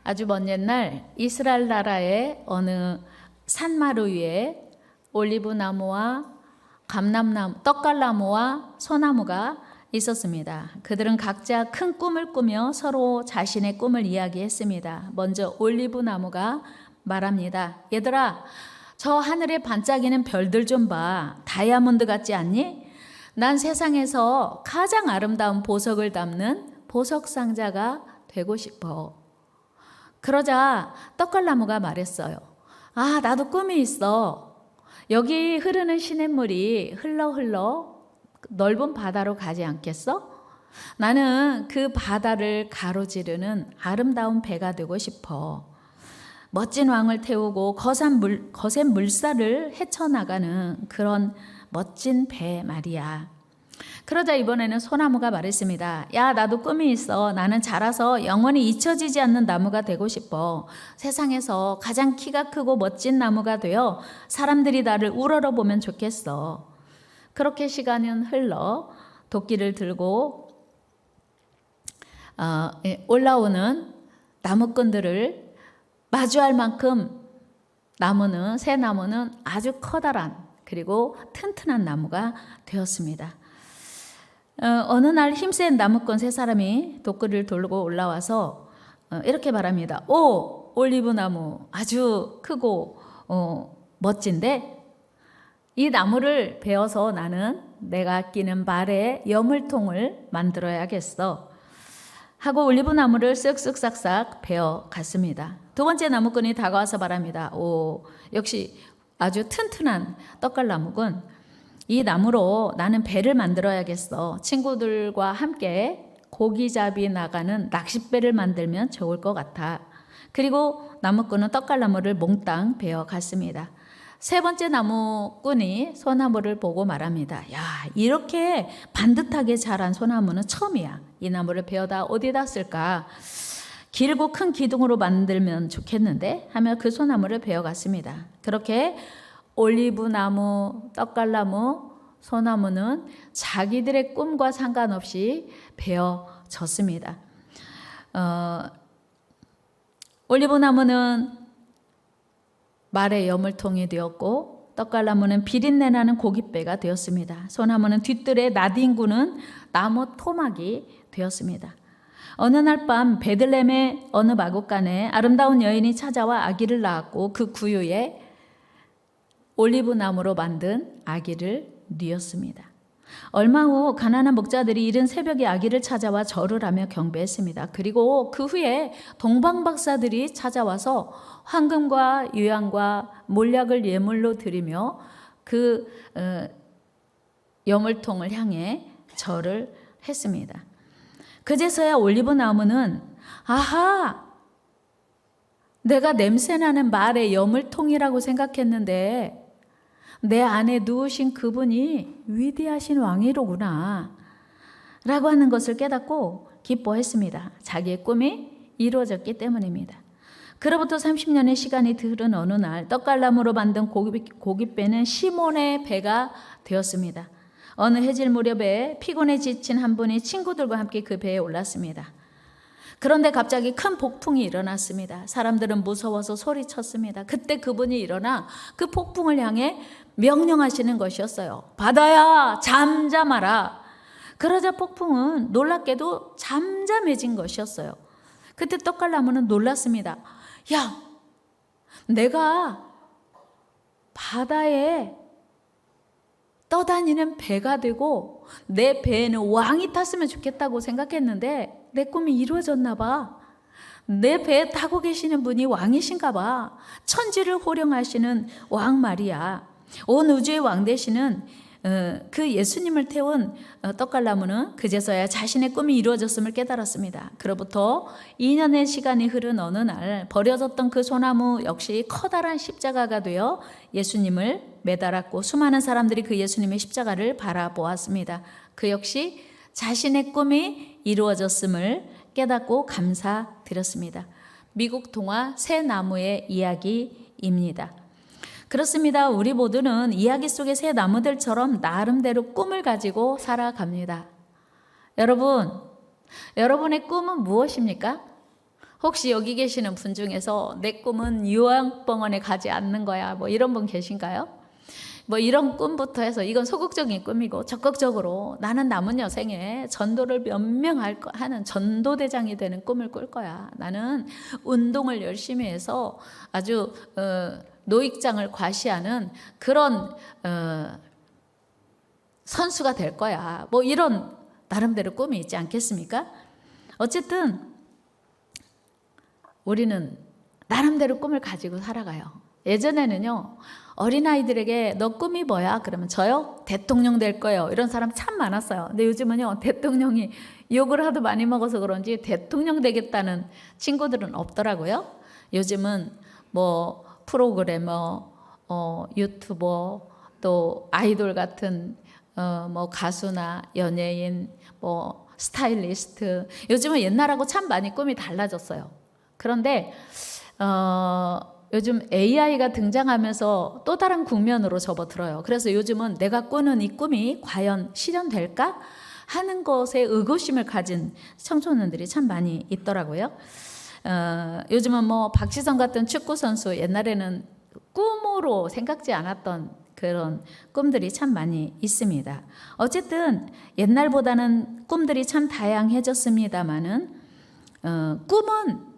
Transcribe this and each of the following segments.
아주 먼 옛날 이스라엘 나라의 어느 산마루 위에 올리브 나무와 감람나무, 떡갈나무와 소나무가 있었습니다. 그들은 각자 큰 꿈을 꾸며 서로 자신의 꿈을 이야기했습니다. 먼저 올리브 나무가 말합니다. 얘들아, 저 하늘에 반짝이는 별들 좀 봐. 다이아몬드 같지 않니? 난 세상에서 가장 아름다운 보석을 담는 보석 상자가 되고 싶어. 그러자 떡갈나무가 말했어요. 아, 나도 꿈이 있어. 여기 흐르는 시냇물이 흘러 넓은 바다로 가지 않겠어? 나는 그 바다를 가로지르는 아름다운 배가 되고 싶어. 멋진 왕을 태우고 거센 물살을 헤쳐나가는 그런 멋진 배 말이야. 그러자 이번에는 소나무가 말했습니다. 야, 나도 꿈이 있어. 나는 자라서 영원히 잊혀지지 않는 나무가 되고 싶어. 세상에서 가장 키가 크고 멋진 나무가 되어 사람들이 나를 우러러보면 좋겠어. 그렇게 시간은 흘러 도끼를 들고 올라오는 나무꾼들을 마주할 만큼 새 나무는 아주 커다란 그리고 튼튼한 나무가 되었습니다. 어느 날 힘센 나무꾼 세 사람이 도끼를 들고 올라와서 이렇게 말합니다. 오, 올리브 나무 아주 크고 멋진데 이 나무를 베어서 나는 내가 끼는 발에 여물통을 만들어야겠어 하고 올리브 나무를 쓱쓱 싹싹 베어 갔습니다. 두 번째 나무꾼이 다가와서 말합니다. 오, 역시 아주 튼튼한 떡갈나무군. 이 나무로 나는 배를 만들어야겠어. 친구들과 함께 고기잡이 나가는 낚싯배를 만들면 좋을 것 같아. 그리고 나무꾼은 떡갈나무를 몽땅 베어 갔습니다. 세 번째 나무꾼이 소나무를 보고 말합니다. 야, 이렇게 반듯하게 자란 소나무는 처음이야. 이 나무를 베어다 어디다 쓸까? 길고 큰 기둥으로 만들면 좋겠는데 하며 그 소나무를 베어갔습니다. 그렇게 올리브 나무, 떡갈나무, 소나무는 자기들의 꿈과 상관없이 베어졌습니다. 올리브 나무는 말의 여물통이 되었고 떡갈나무는 비린내 나는 고깃배가 되었습니다. 소나무는 뒤뜰에 나뒹구는 나무 토막이 되었습니다. 어느 날 밤 베들레헴의 어느 마구간에 아름다운 여인이 찾아와 아기를 낳았고 그 구유에 올리브 나무로 만든 아기를 뉘었습니다. 얼마 후 가난한 목자들이 이른 새벽에 아기를 찾아와 절을 하며 경배했습니다. 그리고 그 후에 동방박사들이 찾아와서 황금과 유향과 몰약을 예물로 드리며 그 여물통을 향해 절을 했습니다. 그제서야 올리브 나무는 아하, 내가 냄새나는 말의 여물통이라고 생각했는데 내 안에 누우신 그분이 위대하신 왕이로구나 라고 하는 것을 깨닫고 기뻐했습니다. 자기의 꿈이 이루어졌기 때문입니다. 그로부터 30년의 시간이 흐른 어느 날 떡갈나무로 만든 고깃배는 시몬의 배가 되었습니다. 어느 해질 무렵에 피곤에 지친 한 분이 친구들과 함께 그 배에 올랐습니다. 그런데 갑자기 큰 폭풍이 일어났습니다. 사람들은 무서워서 소리쳤습니다. 그때 그분이 일어나 그 폭풍을 향해 명령하시는 것이었어요. 바다야, 잠잠하라. 그러자 폭풍은 놀랍게도 잠잠해진 것이었어요. 그때 떡갈나무는 놀랐습니다. 야, 내가 바다에 떠다니는 배가 되고 내 배에는 왕이 탔으면 좋겠다고 생각했는데 내 꿈이 이루어졌나 봐. 내 배에 타고 계시는 분이 왕이신가 봐. 천지를 호령하시는 왕 말이야. 온 우주의 왕 되시는 그 예수님을 태운 떡갈나무는 그제서야 자신의 꿈이 이루어졌음을 깨달았습니다. 그로부터 2년의 시간이 흐른 어느 날 버려졌던 그 소나무 역시 커다란 십자가가 되어 예수님을 매달았고 수많은 사람들이 그 예수님의 십자가를 바라보았습니다. 그 역시 자신의 꿈이 이루어졌음을 깨닫고 감사드렸습니다. 미국 동화 새 나무의 이야기입니다. 그렇습니다. 우리 모두는 이야기 속의 새 나무들처럼 나름대로 꿈을 가지고 살아갑니다. 여러분, 여러분의 꿈은 무엇입니까? 혹시 여기 계시는 분 중에서 내 꿈은 요양병원에 가지 않는 거야, 뭐 이런 분 계신가요? 뭐 이런 꿈부터 해서 이건 소극적인 꿈이고, 적극적으로 나는 남은 여생에 전도를 하는 전도대장이 되는 꿈을 꿀 거야. 나는 운동을 열심히 해서 아주 노익장을 과시하는 그런 선수가 될 거야. 뭐 이런 나름대로 꿈이 있지 않겠습니까? 어쨌든 우리는 나름대로 꿈을 가지고 살아가요. 예전에는요, 어린아이들에게 너 꿈이 뭐야? 그러면 저요? 대통령 될 거예요. 이런 사람 참 많았어요. 근데 요즘은요, 대통령이 욕을 하도 많이 먹어서 그런지 대통령 되겠다는 친구들은 없더라고요. 요즘은 뭐 프로그래머, 유튜버, 또 아이돌 같은 뭐 가수나 연예인, 뭐 스타일리스트, 요즘은 옛날하고 참 많이 꿈이 달라졌어요. 그런데 요즘 AI가 등장하면서 또 다른 국면으로 접어들어요. 그래서 요즘은 내가 꾸는 이 꿈이 과연 실현될까 하는 것에 의구심을 가진 청소년들이 참 많이 있더라고요. 요즘은 뭐 박지성 같은 축구 선수, 옛날에는 꿈으로 생각지 않았던 그런 꿈들이 참 많이 있습니다. 어쨌든 옛날보다는 꿈들이 참 다양해졌습니다만은 꿈은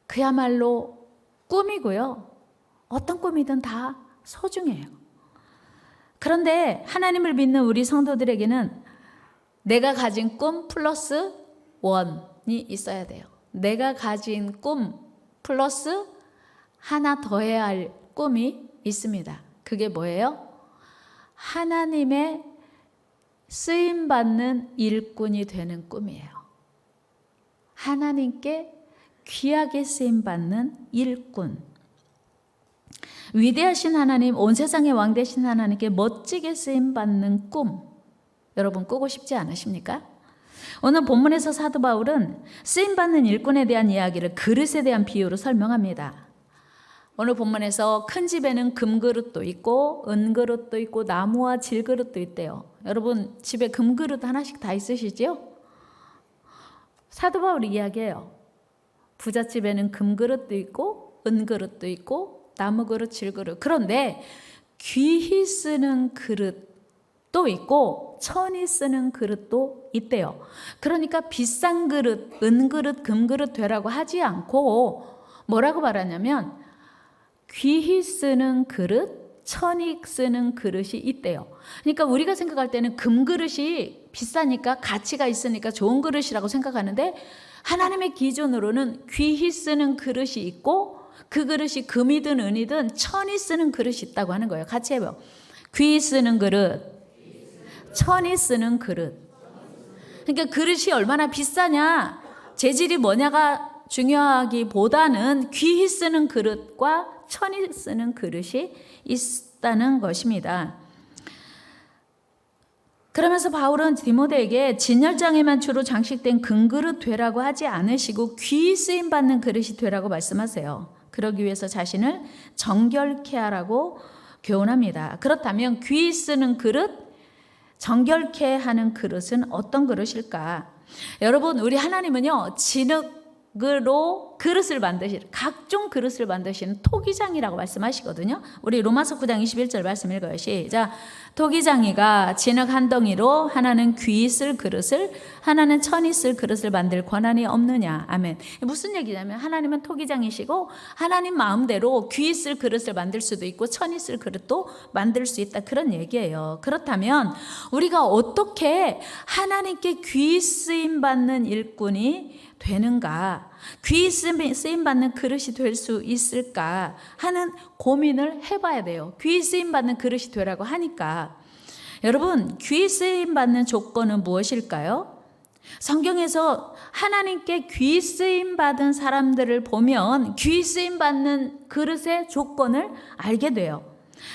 그야말로 꿈이고요. 어떤 꿈이든 다 소중해요. 그런데 하나님을 믿는 우리 성도들에게는 내가 가진 꿈 플러스 원이 있어야 돼요. 내가 가진 꿈 플러스 하나 더 해야 할 꿈이 있습니다. 그게 뭐예요? 하나님의 쓰임받는 일꾼이 되는 꿈이에요. 하나님께 귀하게 쓰임받는 일꾼. 위대하신 하나님, 온 세상의 왕 되신 하나님께 멋지게 쓰임받는 꿈, 여러분 꾸고 싶지 않으십니까? 오늘 본문에서 사도 바울은 쓰임받는 일꾼에 대한 이야기를 그릇에 대한 비유로 설명합니다. 오늘 본문에서 큰 집에는 금그릇도 있고 은그릇도 있고 나무와 질그릇도 있대요. 여러분 집에 금그릇 하나씩 다 있으시죠? 사도 바울이 이야기해요. 부잣집에는 금그릇도 있고 은그릇도 있고 나무그릇, 질그릇. 그런데 귀히 쓰는 그릇도 있고 천히 쓰는 그릇도 있대요. 그러니까 비싼 그릇, 은그릇, 금그릇 되라고 하지 않고 뭐라고 말하냐면 귀히 쓰는 그릇, 천히 쓰는 그릇이 있대요. 그러니까 우리가 생각할 때는 금그릇이 비싸니까 가치가 있으니까 좋은 그릇이라고 생각하는데 하나님의 기준으로는 귀히 쓰는 그릇이 있고 그 그릇이 금이든 은이든 천히 쓰는 그릇이 있다고 하는 거예요. 같이 해봐요. 귀히 쓰는 그릇, 천히 쓰는 그릇. 그러니까 그릇이 얼마나 비싸냐, 재질이 뭐냐가 중요하기보다는 귀히 쓰는 그릇과 천히 쓰는 그릇이 있다는 것입니다. 그러면서 바울은 디모데에게 진열장에만 주로 장식된 금그릇 되라고 하지 않으시고 귀히 쓰임받는 그릇이 되라고 말씀하세요. 그러기 위해서 자신을 정결케 하라고 교훈합니다. 그렇다면 귀히 쓰는 그릇, 정결케 하는 그릇은 어떤 그릇일까? 여러분, 우리 하나님은요, 진흙으로 그릇을 만드시는, 각종 그릇을 만드시는 토기장이라고 말씀하시거든요. 우리 로마서 9장 21절 말씀 읽어요. 시작. 토기장이가 진흙 한 덩이로 하나는 귀히 쓸 그릇을, 하나는 천히 쓸 그릇을 만들 권한이 없느냐. 아멘. 무슨 얘기냐면 하나님은 토기장이시고 하나님 마음대로 귀히 쓸 그릇을 만들 수도 있고 천히 쓸 그릇도 만들 수 있다, 그런 얘기예요. 그렇다면 우리가 어떻게 하나님께 귀히 쓰임 받는 일꾼이 되는가, 귀히 쓰임 받는 그릇이 될 수 있을까 하는 고민을 해봐야 돼요. 귀히 쓰임 받는 그릇이 되라고 하니까. 여러분, 귀히 쓰임 받는 조건은 무엇일까요? 성경에서 하나님께 귀히 쓰임 받은 사람들을 보면 귀히 쓰임 받는 그릇의 조건을 알게 돼요.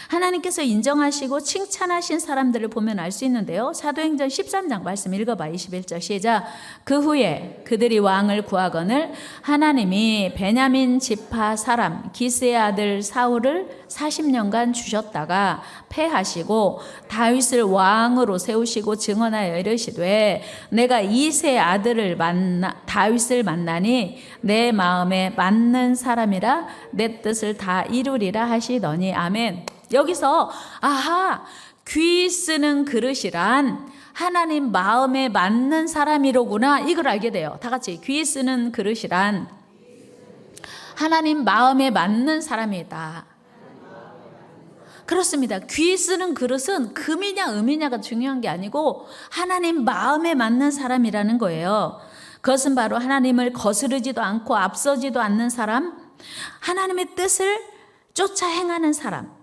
하나님께서 인정하시고 칭찬하신 사람들을 보면 알 수 있는데요. 사도행전 13장 말씀 읽어봐. 21절 시작. 그 후에 그들이 왕을 구하거늘 하나님이 베냐민 지파 사람 기스의 아들 사울을 40년간 주셨다가 패하시고 다윗을 왕으로 세우시고 증언하여 이르시되 내가 이새의 아들을 다윗을 만나니 내 마음에 맞는 사람이라 내 뜻을 다 이루리라 하시더니 아멘. 여기서 아하, 귀 쓰는 그릇이란 하나님 마음에 맞는 사람이로구나, 이걸 알게 돼요. 다 같이 귀 쓰는 그릇이란 하나님 마음에 맞는 사람이다. 그렇습니다. 귀 쓰는 그릇은 금이냐 음이냐가 중요한 게 아니고 하나님 마음에 맞는 사람이라는 거예요. 그것은 바로 하나님을 거스르지도 않고 앞서지도 않는 사람, 하나님의 뜻을 쫓아 행하는 사람,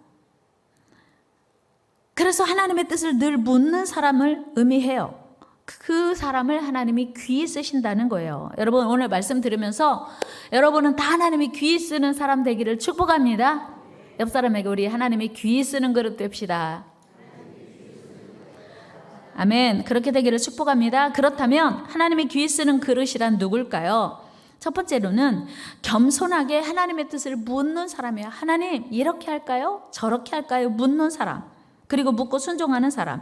그래서 하나님의 뜻을 늘 묻는 사람을 의미해요. 그 사람을 하나님이 귀 쓰신다는 거예요. 여러분 오늘 말씀 들으면서 여러분은 다 하나님이 귀 쓰는 사람 되기를 축복합니다. 옆 사람에게 우리 하나님이 귀 쓰는 그릇 됩시다. 아멘. 그렇게 되기를 축복합니다. 그렇다면 하나님의 귀 쓰는 그릇이란 누굴까요? 첫 번째로는 겸손하게 하나님의 뜻을 묻는 사람이에요. 하나님 이렇게 할까요? 저렇게 할까요? 묻는 사람. 그리고 묻고 순종하는 사람.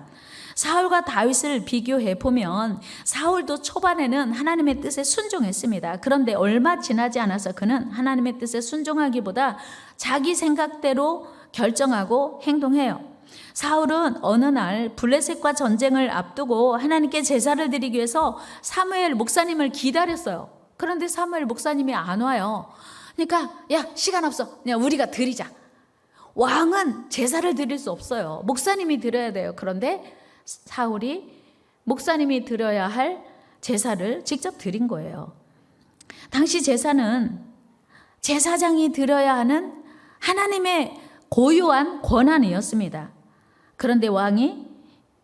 사울과 다윗을 비교해 보면 사울도 초반에는 하나님의 뜻에 순종했습니다. 그런데 얼마 지나지 않아서 그는 하나님의 뜻에 순종하기보다 자기 생각대로 결정하고 행동해요. 사울은 어느 날 블레셋과 전쟁을 앞두고 하나님께 제사를 드리기 위해서 사무엘 목사님을 기다렸어요. 그런데 사무엘 목사님이 안 와요. 그러니까 야, 시간 없어, 그냥 우리가 드리자. 왕은 제사를 드릴 수 없어요. 목사님이 드려야 돼요. 그런데 사울이 목사님이 드려야 할 제사를 직접 드린 거예요. 당시 제사는 제사장이 드려야 하는 하나님의 고유한 권한이었습니다. 그런데 왕이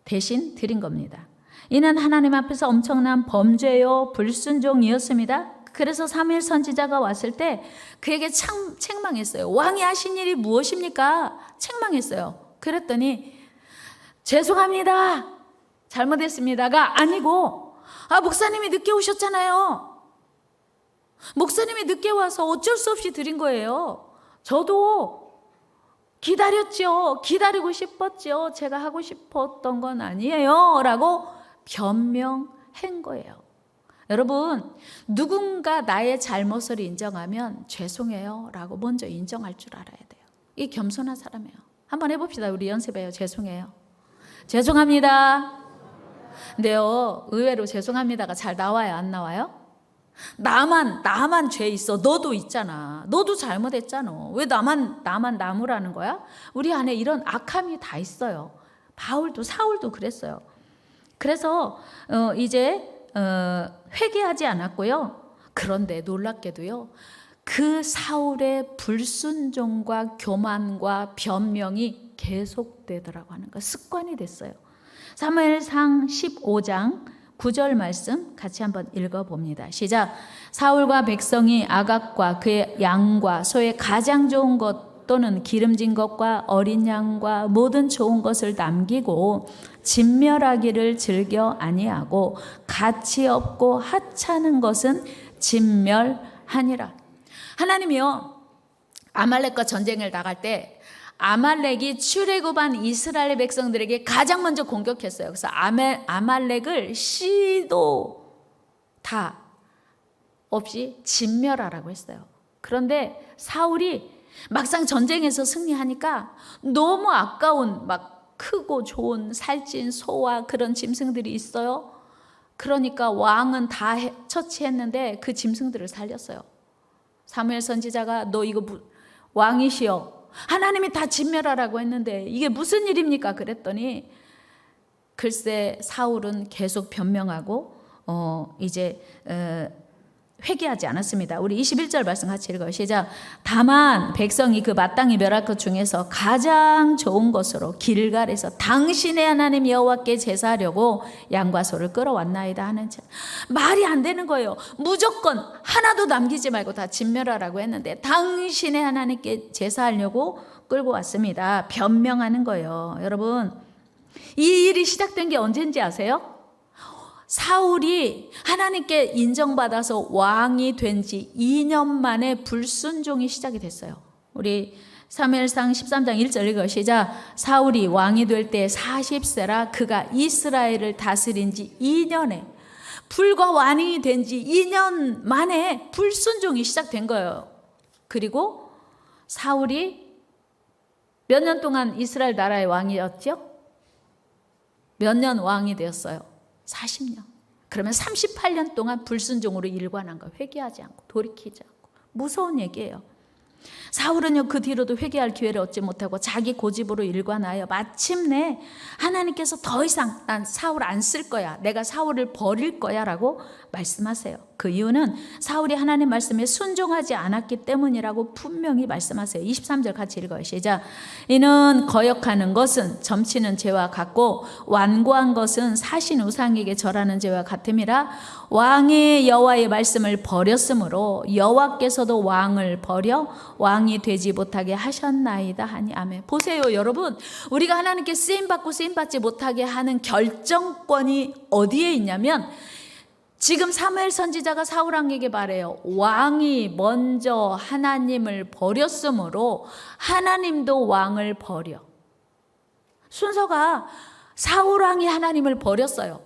대신 드린 겁니다. 이는 하나님 앞에서 엄청난 범죄요 불순종이었습니다. 그래서 사무엘 선지자가 왔을 때 그에게 책망했어요. 왕이 하신 일이 무엇입니까? 책망했어요. 그랬더니 죄송합니다, 잘못했습니다가 아니고 목사님이 늦게 오셨잖아요. 목사님이 늦게 와서 어쩔 수 없이 드린 거예요. 저도 기다렸죠. 기다리고 싶었죠. 제가 하고 싶었던 건 아니에요 라고 변명한 거예요. 여러분, 누군가 나의 잘못을 인정하면 죄송해요 라고 먼저 인정할 줄 알아야 돼요. 이 겸손한 사람이에요. 한번 해봅시다. 우리 연습해요. 죄송해요. 죄송합니다. 근데요, 의외로 죄송합니다가 잘 나와요, 안 나와요? 나만 죄 있어. 너도 있잖아. 너도 잘못했잖아. 왜 나만 나무라는 거야? 우리 안에 이런 악함이 다 있어요. 사울도 그랬어요. 그래서 이제 회개하지 않았고요. 그런데 놀랍게도요, 그 사울의 불순종과 교만과 변명이 계속되더라고 하는 거, 습관이 됐어요. 사무엘상 15장 9절 말씀 같이 한번 읽어봅니다. 시작. 사울과 백성이 아각과 그의 양과 소의 가장 좋은 것 또는 기름진 것과 어린 양과 모든 좋은 것을 남기고 진멸하기를 즐겨 아니하고 가치 없고 하찮은 것은 진멸하니라. 하나님이요, 아말렉과 전쟁을 나갈 때 아말렉이 출애굽한 이스라엘 백성들에게 가장 먼저 공격했어요. 그래서 아말렉을 시도 다 없이 진멸하라고 했어요. 그런데 사울이 막상 전쟁에서 승리하니까 너무 아까운 막 크고 좋은 살찐 소와 그런 짐승들이 있어요. 그러니까 왕은 다 처치했는데 그 짐승들을 살렸어요. 사무엘 선지자가 너 이거 왕이시여, 하나님이 다 진멸하라고 했는데 이게 무슨 일입니까? 그랬더니 글쎄 사울은 계속 변명하고 이제 회개하지 않았습니다. 우리 21절 말씀 같이 읽어요. 시작. 다만 백성이 그 마땅히 멸할 것 중에서 가장 좋은 것으로 길갈에서 당신의 하나님 여호와께 제사하려고 양과 소를 끌어왔나이다 하는 말이 안 되는 거예요. 무조건 하나도 남기지 말고 다 진멸하라고 했는데 당신의 하나님께 제사하려고 끌고 왔습니다. 변명하는 거예요. 여러분, 이 일이 시작된 게 언제인지 아세요? 사울이 하나님께 인정받아서 왕이 된 지 2년 만에 불순종이 시작이 됐어요. 우리 사무엘상 13장 1절 읽어 시작. 사울이 왕이 될 때 40세라 그가 이스라엘을 다스린 지 2년에 불과 왕이 된 지 2년 만에 불순종이 시작된 거예요. 그리고 사울이 몇 년 동안 이스라엘 나라의 왕이었죠? 몇 년 왕이 되었어요? 40년. 그러면 38년 동안 불순종으로 일관한 거예요. 회개하지 않고 돌이키지 않고. 무서운 얘기예요. 사울은요, 그 뒤로도 회개할 기회를 얻지 못하고 자기 고집으로 일관하여 마침내 하나님께서 더 이상 난 사울 안 쓸 거야, 내가 사울을 버릴 거야 라고 말씀하세요. 그 이유는 사울이 하나님 말씀에 순종하지 않았기 때문이라고 분명히 말씀하세요. 23절 같이 읽어요. 시작. 이는 거역하는 것은 점치는 죄와 같고 완고한 것은 사신 우상에게 절하는 죄와 같음이라. 왕이 여호와의 말씀을 버렸으므로 여호와께서도 왕을 버려 왕이 되지 못하게 하셨나이다 하니. 아멘. 보세요, 여러분, 우리가 하나님께 쓰임받고 쓰임받지 못하게 하는 결정권이 어디에 있냐면, 지금 사무엘 선지자가 사울 왕에게 말해요. 왕이 먼저 하나님을 버렸으므로 하나님도 왕을 버려. 순서가 사울 왕이 하나님을 버렸어요.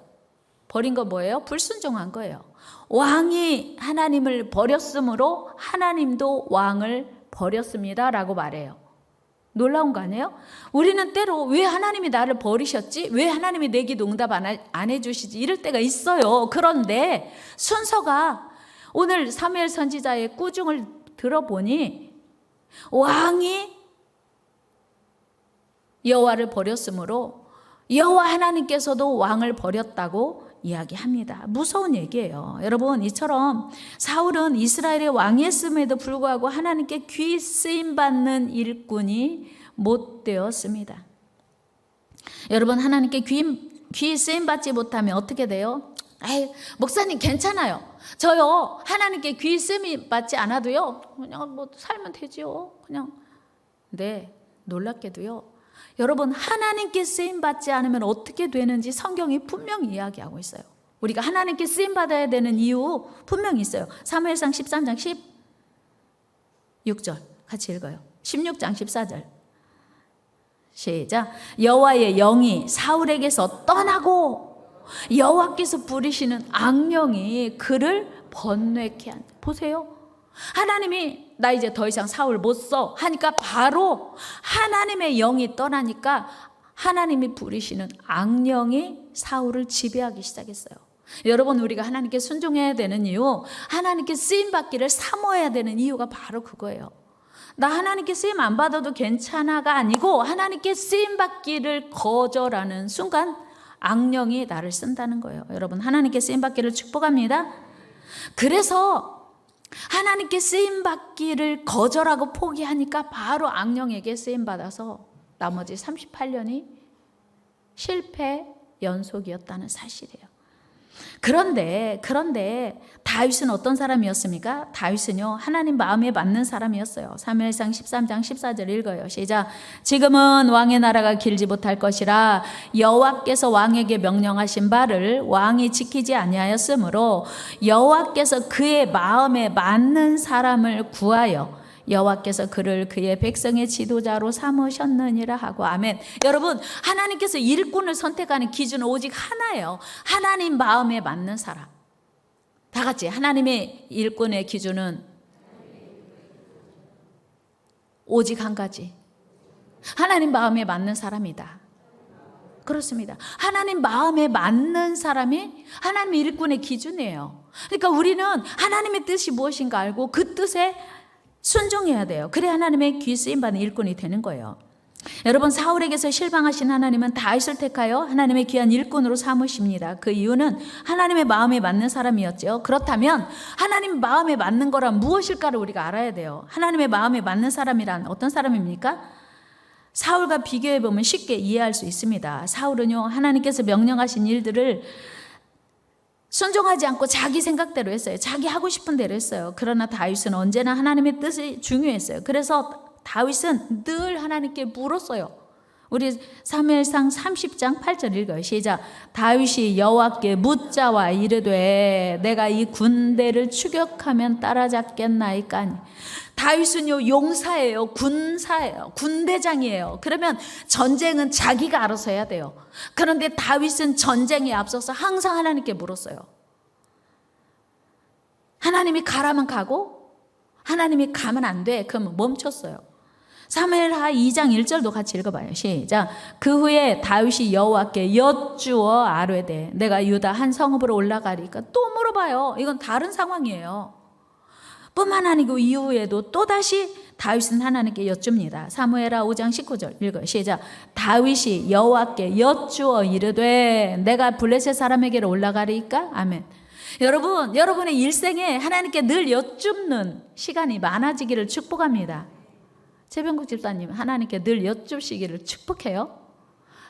버린 거 뭐예요? 불순종한 거예요. 왕이 하나님을 버렸으므로 하나님도 왕을 버렸습니다 라고 말해요. 놀라운 거 아니에요? 우리는 때로 왜 하나님이 나를 버리셨지? 왜 하나님이 내 기도 응답 안 해주시지? 이럴 때가 있어요. 그런데 순서가 오늘 사무엘 선지자의 꾸중을 들어보니 왕이 여호와를 버렸으므로 여호와 하나님께서도 왕을 버렸다고 이야기합니다. 무서운 얘기예요. 여러분, 이처럼 사울은 이스라엘의 왕이었음에도 불구하고 하나님께 귀 쓰임받는 일꾼이 못 되었습니다. 여러분, 하나님께 귀 쓰임받지 못하면 어떻게 돼요? 에이, 목사님 괜찮아요. 저요 하나님께 귀 쓰임받지 않아도요 그냥 뭐 살면 되지요. 그냥. 네, 놀랍게도요, 여러분, 하나님께 쓰임받지 않으면 어떻게 되는지 성경이 분명히 이야기하고 있어요. 우리가 하나님께 쓰임받아야 되는 이유 분명히 있어요. 사무엘상 13장 16절 같이 읽어요. 16장 14절 시작. 여호와의 영이 사울에게서 떠나고 여호와께서 부리시는 악령이 그를 번뇌케 한다. 보세요, 하나님이 나 이제 더 이상 사울 못 써 하니까 바로 하나님의 영이 떠나니까 하나님이 부리시는 악령이 사울을 지배하기 시작했어요. 여러분, 우리가 하나님께 순종해야 되는 이유, 하나님께 쓰임받기를 사모해야 되는 이유가 바로 그거예요. 나 하나님께 쓰임 안 받아도 괜찮아가 아니고 하나님께 쓰임받기를 거절하는 순간 악령이 나를 쓴다는 거예요. 여러분, 하나님께 쓰임받기를 축복합니다. 그래서 하나님께 쓰임받기를 거절하고 포기하니까 바로 악령에게 쓰임받아서 나머지 38년이 실패 연속이었다는 사실이에요. 그런데 다윗은 어떤 사람이었습니까? 다윗은요, 하나님 마음에 맞는 사람이었어요. 사무엘상 13장 14절 읽어요. 시작. 지금은 왕의 나라가 길지 못할 것이라 여호와께서 왕에게 명령하신 바를 왕이 지키지 아니하였으므로 여호와께서 그의 마음에 맞는 사람을 구하여 여호와께서 그를 그의 백성의 지도자로 삼으셨느니라 하고. 아멘. 여러분, 하나님께서 일꾼을 선택하는 기준은 오직 하나예요. 하나님 마음에 맞는 사람. 다 같이 하나님의 일꾼의 기준은 오직 한 가지. 하나님 마음에 맞는 사람이다. 그렇습니다. 하나님 마음에 맞는 사람이 하나님의 일꾼의 기준이에요. 그러니까 우리는 하나님의 뜻이 무엇인가 알고 그 뜻에 순종해야 돼요. 그래 하나님의 귀 쓰임받는 일꾼이 되는 거예요. 여러분, 사울에게서 실망하신 하나님은 다윗을 택하여 하나님의 귀한 일꾼으로 삼으십니다. 그 이유는 하나님의 마음에 맞는 사람이었죠. 그렇다면 하나님 마음에 맞는 거란 무엇일까를 우리가 알아야 돼요. 하나님의 마음에 맞는 사람이란 어떤 사람입니까? 사울과 비교해 보면 쉽게 이해할 수 있습니다. 사울은요, 하나님께서 명령하신 일들을 순종하지 않고 자기 생각대로 했어요. 자기 하고 싶은 대로 했어요. 그러나 다윗은 언제나 하나님의 뜻이 중요했어요. 그래서 다윗은 늘 하나님께 물었어요. 우리 사무엘상 30장 8절 읽어요. 시작. 다윗이 여호와께 묻자와 이르되 내가 이 군대를 추격하면 따라잡겠나이까. 다윗은요, 용사예요. 군사예요. 군대장이에요. 그러면 전쟁은 자기가 알아서 해야 돼요. 그런데 다윗은 전쟁에 앞서서 항상 하나님께 물었어요. 하나님이 가라면 가고 하나님이 가면 안 돼. 그럼 멈췄어요. 사무엘하 2장 1절도 같이 읽어봐요. 시작. 그 후에 다윗이 여호와께 여쭈어 아뢰되 내가 유다 한 성읍으로 올라가리까. 또 물어봐요. 이건 다른 상황이에요. 뿐만 아니고 이후에도 또다시 다윗은 하나님께 여쭙니다. 사무엘하 5장 19절 읽어요. 시작. 다윗이 여호와께 여쭈어 이르되 내가 블레셋 사람에게로 올라가리까. 아멘. 여러분, 여러분의 일생에 하나님께 늘 여쭙는 시간이 많아지기를 축복합니다. 최병국 집사님, 하나님께 늘 여쭙시기를 축복해요.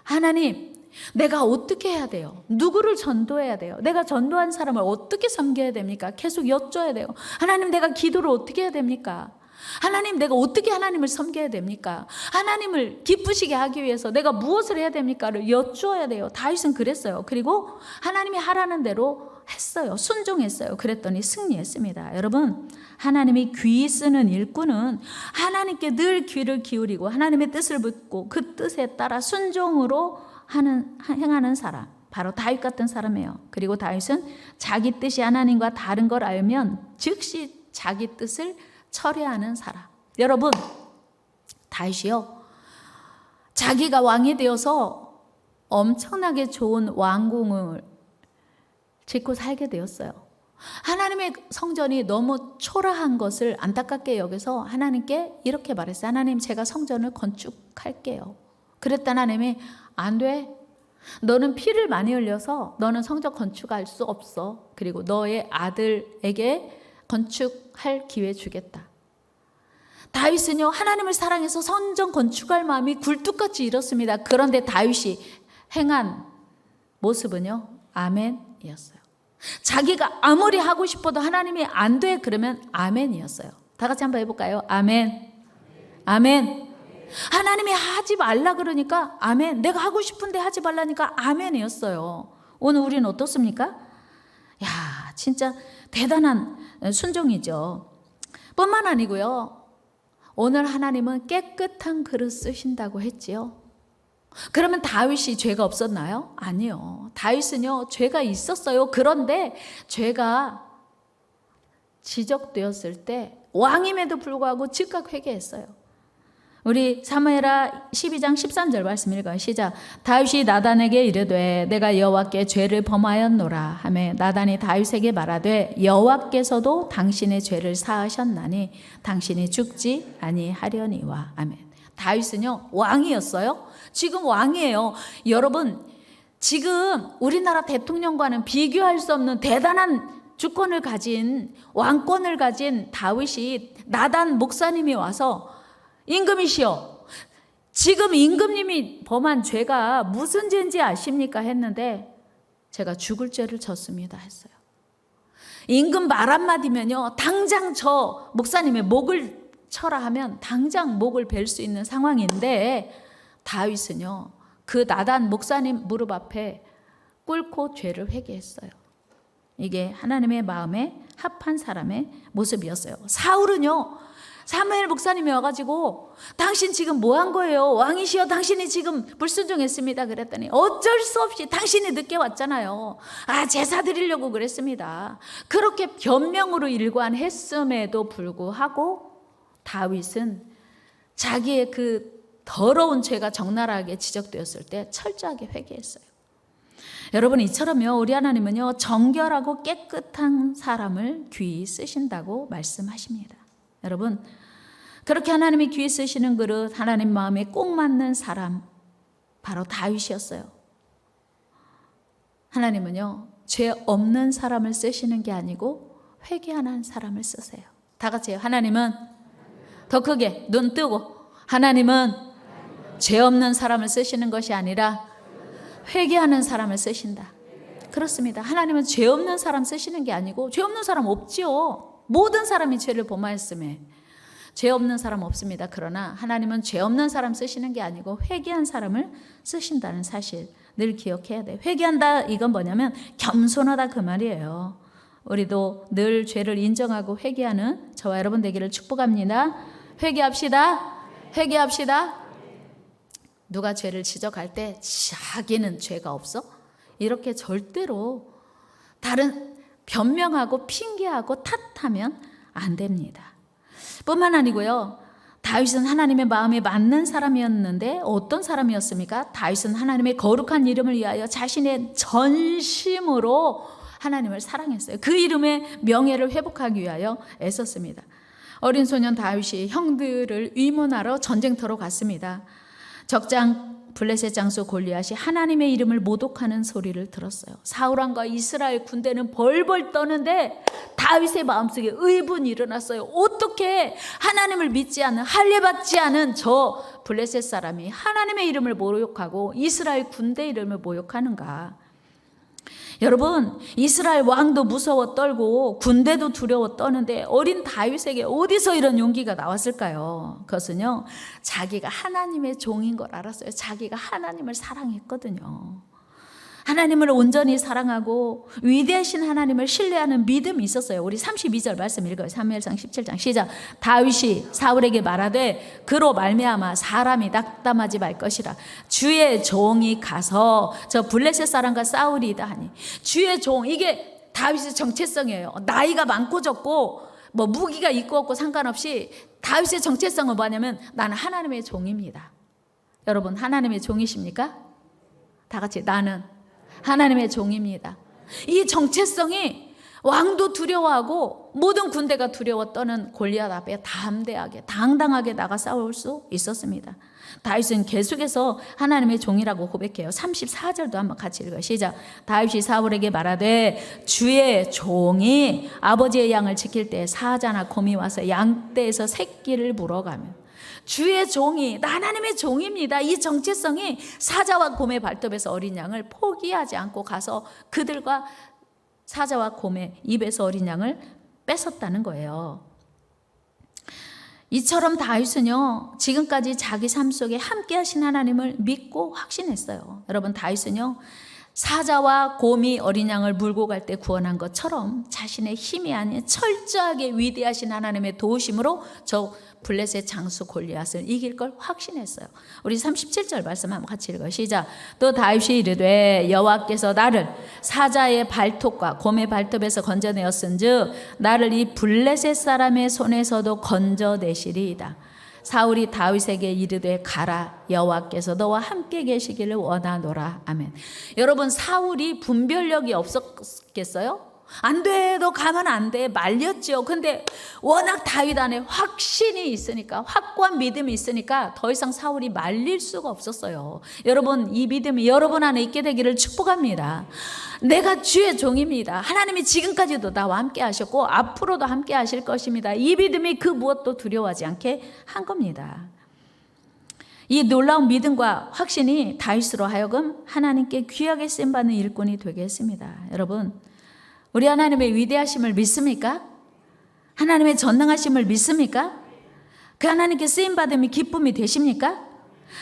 하나님, 내가 어떻게 해야 돼요? 누구를 전도해야 돼요? 내가 전도한 사람을 어떻게 섬겨야 됩니까? 계속 여쭤야 돼요. 하나님, 내가 기도를 어떻게 해야 됩니까? 하나님, 내가 어떻게 하나님을 섬겨야 됩니까? 하나님을 기쁘시게 하기 위해서 내가 무엇을 해야 됩니까를 여쭈어야 돼요. 다윗은 그랬어요. 그리고 하나님이 하라는 대로 했어요. 순종했어요. 그랬더니 승리했습니다. 여러분, 하나님이 귀 쓰는 일꾼은 하나님께 늘 귀를 기울이고 하나님의 뜻을 묻고 그 뜻에 따라 순종으로 행하는 사람, 바로 다윗 같은 사람이에요. 그리고 다윗은 자기 뜻이 하나님과 다른 걸 알면 즉시 자기 뜻을 철회하는 사람. 여러분, 다윗이요, 자기가 왕이 되어서 엄청나게 좋은 왕궁을 짓고 살게 되었어요. 하나님의 성전이 너무 초라한 것을 안타깝게 여겨서 하나님께 이렇게 말했어요. 하나님, 제가 성전을 건축할게요. 그랬더니 하나님이 안 돼. 너는 피를 많이 흘려서 너는 성전 건축할 수 없어. 그리고 너의 아들에게 건축할 기회 주겠다. 다윗은요, 하나님을 사랑해서 성전 건축할 마음이 굴뚝같이 일었습니다. 그런데 다윗이 행한 모습은요, 아멘이었어요. 자기가 아무리 하고 싶어도 하나님이 안 돼 그러면 아멘이었어요. 다 같이 한번 해볼까요? 아멘. 아멘. 하나님이 하지 말라 그러니까 아멘. 내가 하고 싶은데 하지 말라니까 아멘이었어요. 오늘 우리는 어떻습니까? 야, 진짜 대단한 순종이죠. 뿐만 아니고요, 오늘 하나님은 깨끗한 그릇 쓰신다고 했지요. 그러면 다윗이 죄가 없었나요? 아니요. 다윗은요, 죄가 있었어요. 그런데 죄가 지적되었을 때 왕임에도 불구하고 즉각 회개했어요. 우리 사무엘하 12장 13절 말씀 읽어요. 시작. 다윗이 나단에게 이르되 내가 여호와께 죄를 범하였노라 하매 나단이 다윗에게 말하되 여호와께서도 당신의 죄를 사하셨나니 당신이 죽지 아니하려니와. 아멘. 다윗은요, 왕이었어요. 지금 왕이에요. 여러분, 지금 우리나라 대통령과는 비교할 수 없는 대단한 주권을 가진, 왕권을 가진 다윗이 나단 목사님이 와서 임금이시여, 지금 임금님이 범한 죄가 무슨 죄인지 아십니까? 했는데 제가 죽을 죄를 졌습니다 했어요. 임금 말 한마디면요, 당장 저 목사님의 목을 쳐라 하면 당장 목을 벨 수 있는 상황인데 다윗은요, 그 나단 목사님 무릎 앞에 꿇고 죄를 회개했어요. 이게 하나님의 마음에 합한 사람의 모습이었어요. 사울은요, 사무엘 목사님이 와가지고 당신 지금 뭐 한 거예요? 왕이시여, 당신이 지금 불순종했습니다 그랬더니 어쩔 수 없이 당신이 늦게 왔잖아요. 제사 드리려고 그랬습니다. 그렇게 변명으로 일관했음에도 불구하고 다윗은 자기의 그 더러운 죄가 적나라하게 지적되었을 때 철저하게 회개했어요. 여러분, 이처럼요, 우리 하나님은요, 정결하고 깨끗한 사람을 귀히 쓰신다고 말씀하십니다. 여러분, 그렇게 하나님이 귀에 쓰시는 그릇, 하나님 마음에 꼭 맞는 사람, 바로 다윗이었어요. 하나님은요, 죄 없는 사람을 쓰시는 게 아니고 회개하는 사람을 쓰세요. 다 같이 해요. 하나님은, 더 크게 눈 뜨고, 하나님은 죄 없는 사람을 쓰시는 것이 아니라 회개하는 사람을 쓰신다. 그렇습니다. 하나님은 죄 없는 사람 쓰시는 게 아니고, 죄 없는 사람 없지요. 모든 사람이 죄를 범하였음에 죄 없는 사람 없습니다. 그러나 하나님은 죄 없는 사람 쓰시는 게 아니고 회개한 사람을 쓰신다는 사실 늘 기억해야 돼요. 회개한다, 이건 뭐냐면 겸손하다, 그 말이에요. 우리도 늘 죄를 인정하고 회개하는 저와 여러분 되기를 축복합니다. 회개합시다. 회개합시다. 누가 죄를 지적할 때 자기는 죄가 없어? 이렇게 절대로 다른 변명하고 핑계하고 탓하면 안 됩니다. 뿐만 아니고요, 다윗은 하나님의 마음에 맞는 사람이었는데 어떤 사람이었습니까? 다윗은 하나님의 거룩한 이름을 위하여 자신의 전심으로 하나님을 사랑했어요. 그 이름의 명예를 회복하기 위하여 애썼습니다. 어린 소년 다윗이 형들을 위문하러 전쟁터로 갔습니다. 적장 블레셋 장수 골리앗이 하나님의 이름을 모독하는 소리를 들었어요. 사울왕과 이스라엘 군대는 벌벌 떠는데 다윗의 마음속에 의분이 일어났어요. 어떻게 하나님을 믿지 않는, 할례받지 않은 저 블레셋 사람이 하나님의 이름을 모욕하고 이스라엘 군대 이름을 모욕하는가? 여러분, 이스라엘 왕도 무서워 떨고 군대도 두려워 떠는데 어린 다윗에게 어디서 이런 용기가 나왔을까요? 그것은요, 자기가 하나님의 종인 걸 알았어요. 자기가 하나님을 사랑했거든요. 하나님을 온전히 사랑하고 위대하신 하나님을 신뢰하는 믿음이 있었어요. 우리 32절 말씀 읽어요. 사무엘상 17장 시작. 다윗이 사울에게 말하되 그로 말미암아 사람이 낙담하지 말 것이라. 주의 종이 가서 저 블레셋 사람과 싸우리이다 하니. 주의 종, 이게 다윗의 정체성이에요. 나이가 많고 적고 뭐 무기가 있고 없고 상관없이 다윗의 정체성은 뭐냐면 나는 하나님의 종입니다. 여러분, 하나님의 종이십니까? 다 같이, 나는 하나님의 종입니다. 이 정체성이 왕도 두려워하고 모든 군대가 두려워 떠는 골리앗 앞에 담대하게 당당하게 나가 싸울 수 있었습니다. 다윗은 계속해서 하나님의 종이라고 고백해요. 34절도 한번 같이 읽어요. 시작. 다윗이 사울에게 말하되 주의 종이 아버지의 양을 지킬 때 사자나 곰이 와서 양떼에서 새끼를 물어가며. 주의 종이, 나 하나님의 종입니다. 이 정체성이 사자와 곰의 발톱에서 어린 양을 포기하지 않고 가서 그들과 사자와 곰의 입에서 어린 양을 뺏었다는 거예요. 이처럼 다윗은요, 지금까지 자기 삶 속에 함께 하신 하나님을 믿고 확신했어요. 여러분, 다윗은요, 사자와 곰이 어린 양을 물고 갈 때 구원한 것처럼 자신의 힘이 아닌 철저하게 위대하신 하나님의 도우심으로 저 블레셋 장수 골리앗을 이길 걸 확신했어요. 우리 37절 말씀 한번 같이 읽어요. 시작. 또 다윗이 이르되 여호와께서 나를 사자의 발톱과 곰의 발톱에서 건져내었은즉 나를 이 블레셋 사람의 손에서도 건져내시리이다. 사울이 다윗에게 이르되 가라, 여호와께서 너와 함께 계시기를 원하노라. 아멘. 여러분, 사울이 분별력이 없었겠어요? 안 돼, 너 가면 안 돼, 말렸죠. 근데 워낙 다윗 안에 확신이 있으니까, 확고한 믿음이 있으니까 더 이상 사울이 말릴 수가 없었어요. 여러분, 이 믿음이 여러분 안에 있게 되기를 축복합니다. 내가 주의 종입니다. 하나님이 지금까지도 나와 함께 하셨고 앞으로도 함께 하실 것입니다. 이 믿음이 그 무엇도 두려워하지 않게 한 겁니다. 이 놀라운 믿음과 확신이 다윗으로 하여금 하나님께 귀하게 쓰임받는 일꾼이 되게 했습니다. 여러분, 우리 하나님의 위대하심을 믿습니까? 하나님의 전능하심을 믿습니까? 그 하나님께 쓰임받음이 기쁨이 되십니까?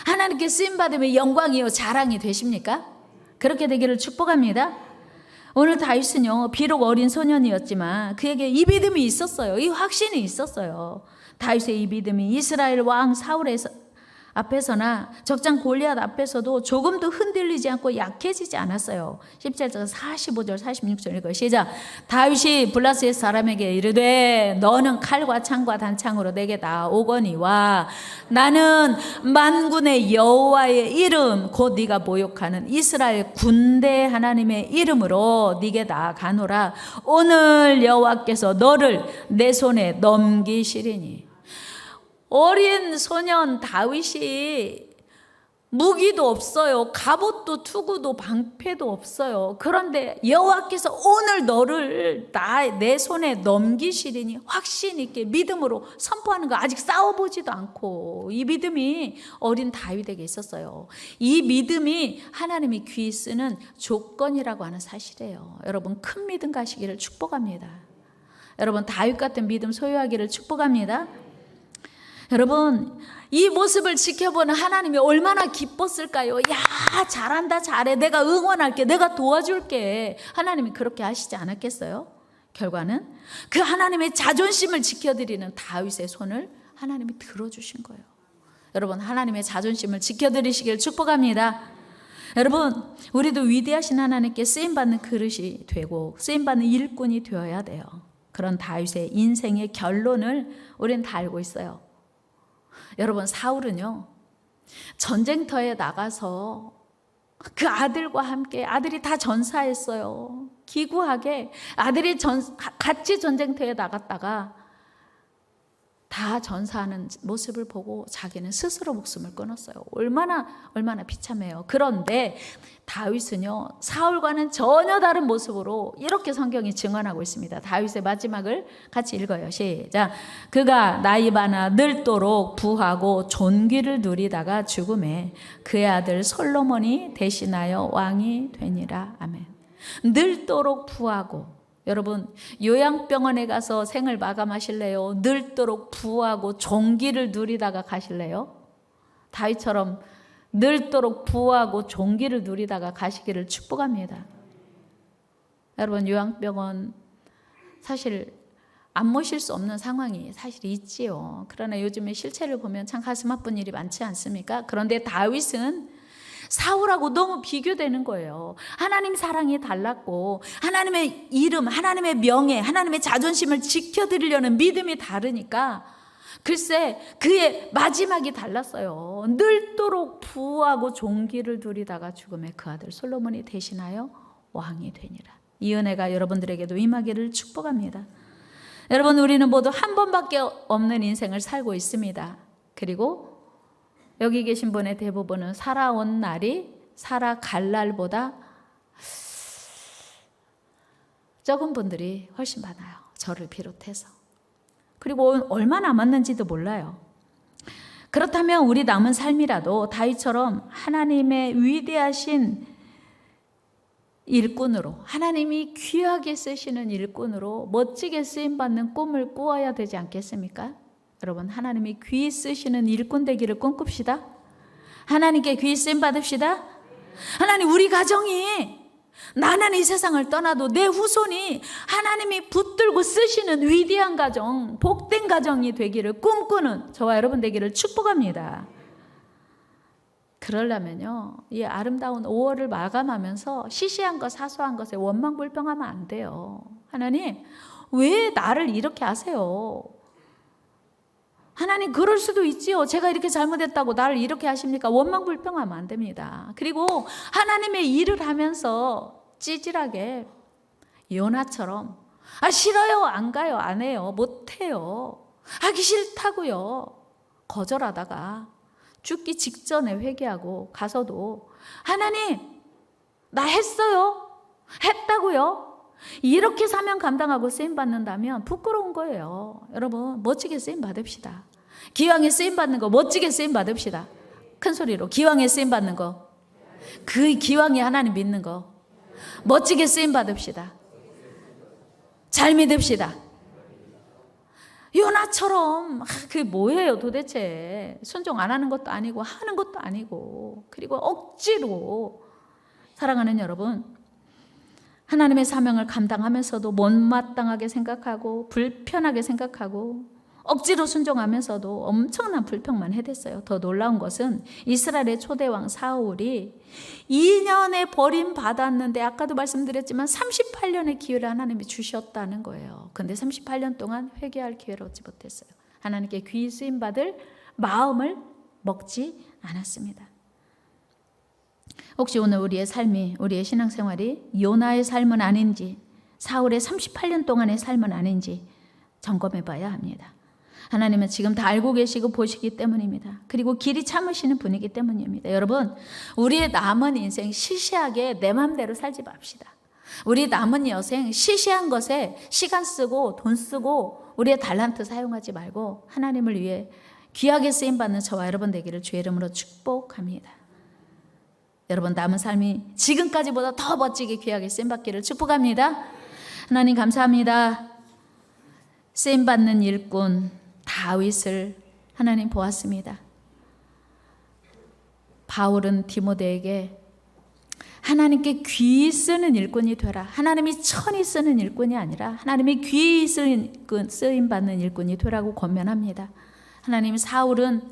하나님께 쓰임받음이 영광이요 자랑이 되십니까? 그렇게 되기를 축복합니다. 오늘 다윗은요, 비록 어린 소년이었지만 그에게 이 믿음이 있었어요. 이 확신이 있었어요. 다윗의 이 믿음이 이스라엘 왕 사울의 앞에서나 적장 골리앗 앞에서도 조금도 흔들리지 않고 약해지지 않았어요. 17절 45절 46절 읽어요. 시작. 다윗이 블레셋 사람에게 이르되 너는 칼과 창과 단창으로 내게 나오거니와 나는 만군의 여호와의 이름 곧 네가 모욕하는 이스라엘 군대 하나님의 이름으로 네게 나아가노라. 오늘 여호와께서 너를 내 손에 넘기시리니. 어린 소년 다윗이 무기도 없어요. 갑옷도 투구도 방패도 없어요. 그런데 여호와께서 오늘 너를 내 손에 넘기시리니 확신 있게 믿음으로 선포하는 거, 아직 싸워보지도 않고 이 믿음이 어린 다윗에게 있었어요. 이 믿음이 하나님이 귀히 쓰는 조건이라고 하는 사실이에요. 여러분, 큰 믿음 가시기를 축복합니다. 여러분, 다윗 같은 믿음 소유하기를 축복합니다. 여러분, 이 모습을 지켜보는 하나님이 얼마나 기뻤을까요? 야, 잘한다, 잘해, 내가 응원할게, 내가 도와줄게. 하나님이 그렇게 하시지 않았겠어요? 결과는 그 하나님의 자존심을 지켜드리는 다윗의 손을 하나님이 들어주신 거예요. 여러분, 하나님의 자존심을 지켜드리시길 축복합니다. 여러분, 우리도 위대하신 하나님께 쓰임받는 그릇이 되고 쓰임받는 일꾼이 되어야 돼요. 그런 다윗의 인생의 결론을 우리는 다 알고 있어요. 여러분, 사울은요, 전쟁터에 나가서 그 아들과 함께, 아들이 다 전사했어요. 기구하게 아들이 같이 전쟁터에 나갔다가 다 전사하는 모습을 보고 자기는 스스로 목숨을 끊었어요. 얼마나 비참해요. 그런데 다윗은요, 사울과는 전혀 다른 모습으로 이렇게 성경이 증언하고 있습니다. 다윗의 마지막을 같이 읽어요. 시작. 그가 나이 많아 늙도록 부하고 존귀를 누리다가 죽음에 그의 아들 솔로몬이 대신하여 왕이 되니라. 아멘. 늙도록 부하고, 여러분, 요양병원에 가서 생을 마감하실래요? 늙도록 부하고 존귀를 누리다가 가실래요? 다윗처럼 늙도록 부하고 존귀를 누리다가 가시기를 축복합니다. 여러분, 요양병원 사실 안 모실 수 없는 상황이 사실 있지요. 그러나 요즘에 실체를 보면 참 가슴 아픈 일이 많지 않습니까? 그런데 다윗은 사울하고 너무 비교되는 거예요. 하나님 사랑이 달랐고 하나님의 이름, 하나님의 명예, 하나님의 자존심을 지켜드리려는 믿음이 다르니까 글쎄 그의 마지막이 달랐어요. 늙도록 부하고 존귀를 누리다가 죽음에 그 아들 솔로몬이 대신하여 왕이 되니라. 이 은혜가 여러분들에게도 임하기를 축복합니다. 여러분, 우리는 모두 한 번밖에 없는 인생을 살고 있습니다. 그리고 여기 계신 분의 대부분은 살아온 날이 살아갈 날보다 적은 분들이 훨씬 많아요. 저를 비롯해서. 그리고 얼마 남았는지도 몰라요. 그렇다면 우리 남은 삶이라도 다윗처럼 하나님의 위대하신 일꾼으로, 하나님이 귀하게 쓰시는 일꾼으로 멋지게 쓰임받는 꿈을 꾸어야 되지 않겠습니까? 여러분, 하나님이 귀히 쓰시는 일꾼 되기를 꿈꿉시다. 하나님께 귀히 쓰임 받읍시다. 하나님, 우리 가정이, 나는 이 세상을 떠나도 내 후손이 하나님이 붙들고 쓰시는 위대한 가정, 복된 가정이 되기를 꿈꾸는 저와 여러분 되기를 축복합니다. 그러려면요, 이 아름다운 5월을 마감하면서 시시한 것, 사소한 것에 원망불평하면 안 돼요. 하나님, 왜 나를 이렇게 하세요? 하나님, 그럴 수도 있지요. 제가 이렇게 잘못했다고 나를 이렇게 하십니까? 원망불평하면 안 됩니다. 그리고 하나님의 일을 하면서 찌질하게 요나처럼 싫어요, 안 가요, 안 해요, 못 해요, 하기 싫다고요 거절하다가 죽기 직전에 회개하고 가서도 하나님, 나 했어요, 했다고요, 이렇게 사명 감당하고 쓰임 받는다면 부끄러운 거예요. 여러분, 멋지게 쓰임 받읍시다. 기왕에 쓰임 받는 거 멋지게 쓰임 받읍시다. 큰 소리로 기왕에 쓰임 받는 거, 그 기왕에 하나님 믿는 거 멋지게 쓰임 받읍시다. 잘 믿읍시다. 요나처럼 그게 뭐예요 도대체? 순종 안 하는 것도 아니고 하는 것도 아니고, 그리고 억지로. 사랑하는 여러분, 하나님의 사명을 감당하면서도 못마땅하게 생각하고 불편하게 생각하고 억지로 순종하면서도 엄청난 불평만 해댔어요. 더 놀라운 것은 이스라엘의 초대왕 사울이 2년에 버림받았는데 아까도 말씀드렸지만 38년의 기회를 하나님이 주셨다는 거예요. 그런데 38년 동안 회개할 기회를 얻지 못했어요. 하나님께 귀히 쓰임받을 마음을 먹지 않았습니다. 혹시 오늘 우리의 삶이, 우리의 신앙생활이 요나의 삶은 아닌지, 사울의 38년 동안의 삶은 아닌지 점검해 봐야 합니다. 하나님은 지금 다 알고 계시고 보시기 때문입니다. 그리고 길이 참으시는 분이기 때문입니다. 여러분, 우리의 남은 인생 시시하게 내 마음대로 살지 맙시다. 우리 남은 여생 시시한 것에 시간 쓰고 돈 쓰고 우리의 달란트 사용하지 말고 하나님을 위해 귀하게 쓰임받는 저와 여러분 되기를 주의 이름으로 축복합니다. 여러분 남은 삶이 지금까지보다 더 멋지게 귀하게 쓰임받기를 축복합니다. 하나님 감사합니다. 쓰임받는 일꾼 다윗을 하나님 보았습니다. 바울은 디모데에게 하나님께 귀히 쓰는 일꾼이 되라. 하나님이 천히 쓰는 일꾼이 아니라 하나님이 귀히 쓰임받는 일꾼이 되라고 권면합니다. 하나님 사울은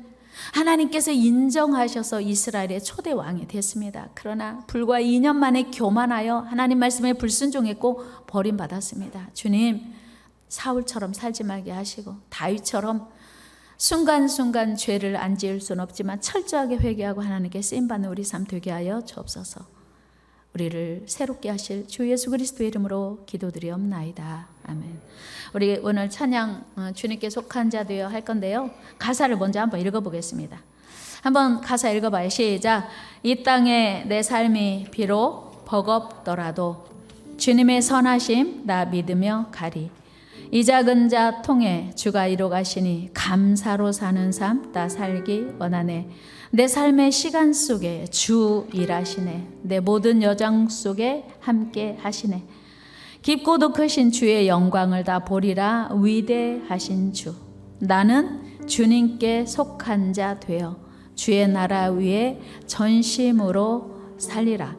하나님께서 인정하셔서 이스라엘의 초대 왕이 됐습니다. 그러나 불과 2년 만에 교만하여 하나님 말씀에 불순종했고 버림받았습니다. 주님, 사울처럼 살지 말게 하시고 다윗처럼 순간순간 죄를 안 지을 수는 없지만 철저하게 회개하고 하나님께 쓰임받는 우리 삶 되게 하여 주옵소서. 우리를 새롭게 하실 주 예수 그리스도의 이름으로 기도드리옵나이다. 아멘. 우리 오늘 찬양 주님께 속한 자 되어 할 건데요. 가사를 먼저 한번 읽어보겠습니다. 한번 가사 읽어봐요. 시작. 이 땅에 내 삶이 비록 버겁더라도 주님의 선하심 나 믿으며 가리. 이 작은 자 통해 주가 이루 가시니 감사로 사는 삶 나 살기 원하네. 내 삶의 시간 속에 주 일하시네. 내 모든 여정 속에 함께 하시네. 깊고도 크신 주의 영광을 다 보리라. 위대하신 주. 나는 주님께 속한 자 되어 주의 나라 위에 전심으로 살리라.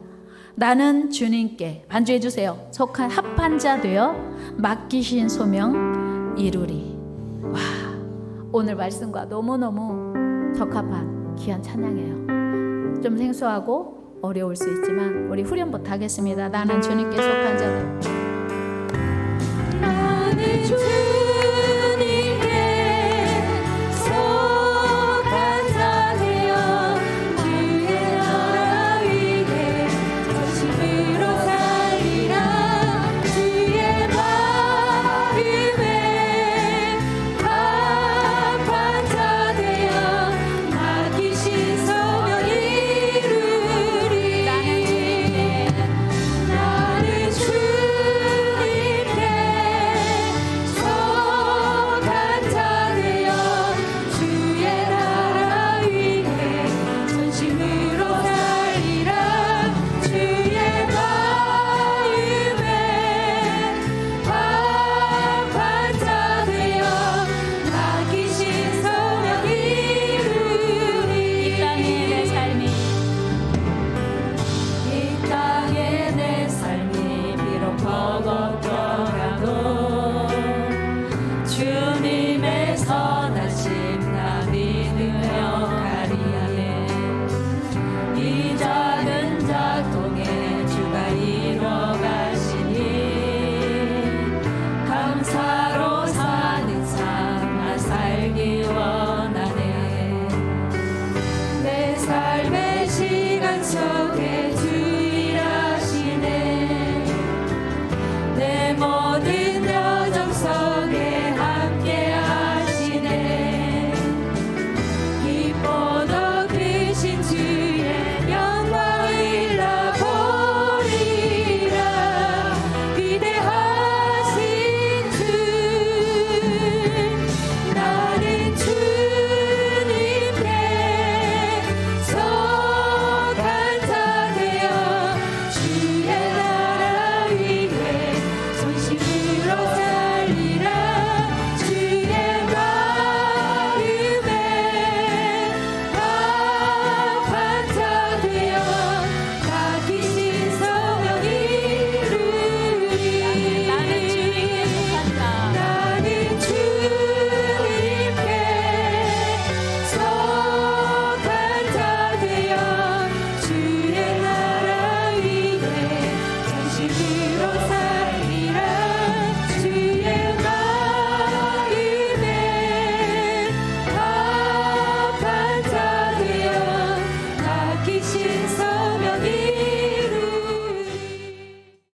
나는 주님께 반주해 주세요. 속한 합한 자 되어 맡기신 소명 이루리. 와, 오늘 말씀과 너무너무 적합한 귀한 찬양이에요. 좀 생소하고 어려울 수 있지만 우리 후렴부터 하겠습니다. 나는 주님께 속한 자 되어